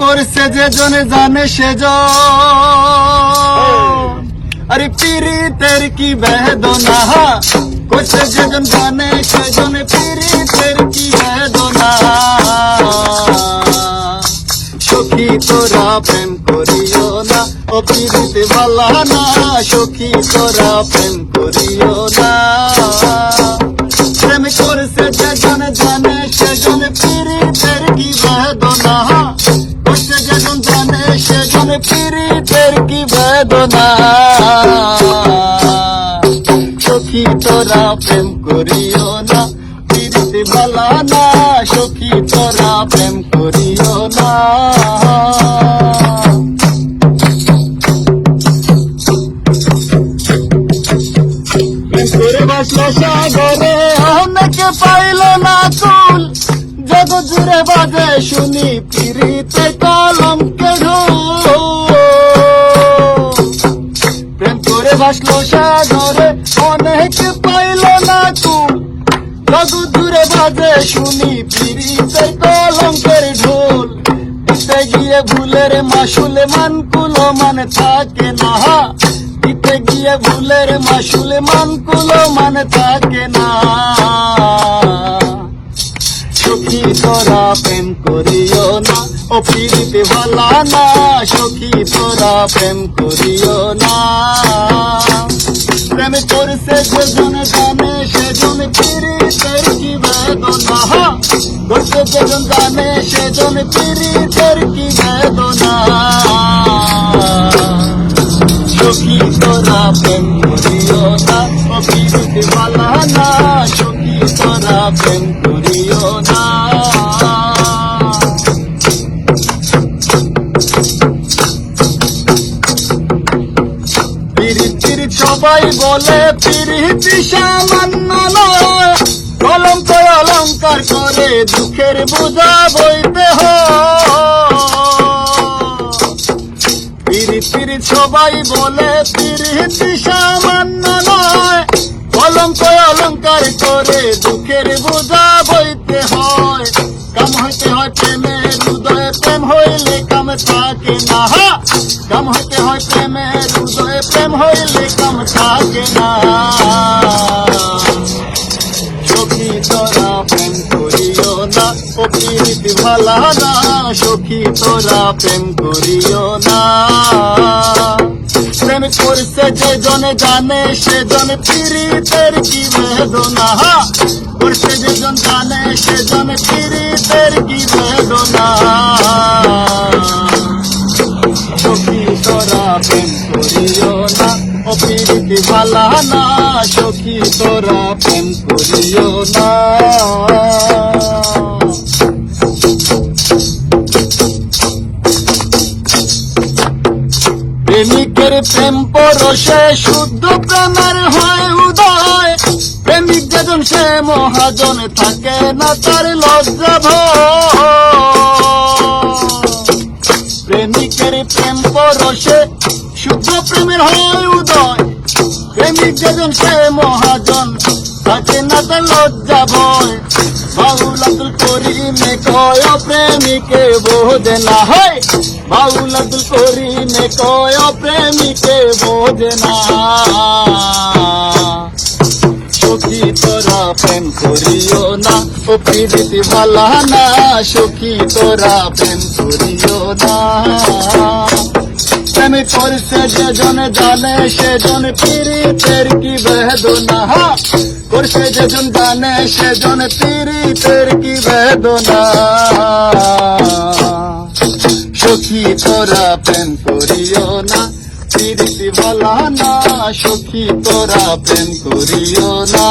করছে যে জনে জানে সেজন, আরে পীড়িতের কি বেদনা করছে যেজন জানে সেজন, পীড়িতের কি বেদনা। সখী তোরা প্রেম করিও না, ও পীড়িতে ভালা না, সখী তোরা প্রেম করিও না। প্রেম করছে যেজন জানে সেজন, পীড়িতের কি বেদনা করছে যেজন জানে সেজন, পীড়িতের কি বেদনা। সখী তোরা প্রেম করিও না, পীড়িতে ভালা না, সখী তোরা প্রেম করিও না। প্রেম করে বাসলো সাগরে অনেকে পাইল না কুল, জগৎ জুড়ে বাজে শুনি পীড়িতে কলঙ্কে ঢোল। প্রেম করে বাসলো সাগরে অনেকে পাইল না কুল, জগৎ জুড়ে বাজে শুনি পীড়িতে কলঙ্কের ঢোল। দিতে গিয়ে ভুলের মাসুলে মানকুলো মানে থাকে না, দিতে গিয়ে ভুলের মাসুলে মানকুলো মানে থাকে না। সখী তোরা প্রেম করিও না, ও পীড়িতে ভালা না, সখী তোরা প্রেম করিও না। প্রেম করছে যেজন জানে সেজন, পীড়িতের কি বেদনা করছে যেজন জানে সেজন, পীড়িতের কি বেদনা। সখী তোরা প্রেম করিও না, ও পীড়িতে ভালা না, সখী তোরা প্রেম করিও না। পীড়িতির সবাই বলে পীড়িতি সামান্য নয়, কলঙ্ক অলঙ্কার করে দুঃখের বোঝা বইতে হয়। পীড়িতির সবাই বলে পীড়িতি সামান্য নয়, কলঙ্ক অলঙ্কার করে দুঃখের বোঝা বইতে হয়। কাম হইতে হয় প্রেমের হৃদয়ে, প্রেম হইলে কাম থাকে না, কাম হইতে হয় প্রেমের হৃদয়ে, প্রেম হইলে কাম থাকে না। সখী তোরা প্রেম করিও না, ও পীড়িতে ভালা না, সখী তোরা প্রেম করিও না। প্রেম করছে যেজনে জানে সেজন, পীড়িতের কি বেদনা করছে যেজন জানে সেজন, পীড়িতের কি বেদনা। সখী তোরা প্রেম করিও না, ও পীড়িতে ভালা না, সখী তোরা প্রেম করিও না। প্রেমিকের প্রেম পরশে শুদ্ধ প্রেমের হয় উদয়, প্রেমিক যেজন সে মহাজন থাকে না তার লজ্জা ভয়। প্রেমিকের প্রেম পরশে শুদ্ধ প্রেমের হয় উদয়, প্রেমিক যেজন সে মহাজন থাকে না তার লজ্জা ভয়। বাউল আব্দুল করিমে কয় প্রেমিকে বোঝে না, হয় বাউল আব্দুল করিমে কয় প্রেমিকে বোঝে না। সখী তোরা প্রেম করিও না, ও পীড়িতে ভালা না, সখী তোরা প্রেম করিও না। প্রেম করছে যেজন জানে সেজন, পীড়িতের কি বেদনা করছে যেজন জানে সেজন, পীড়িতের কি বেদনা। সখী তোরা প্রেম করিও না, পীড়িতে ভালা না, সখী তোরা প্রেম করিও না।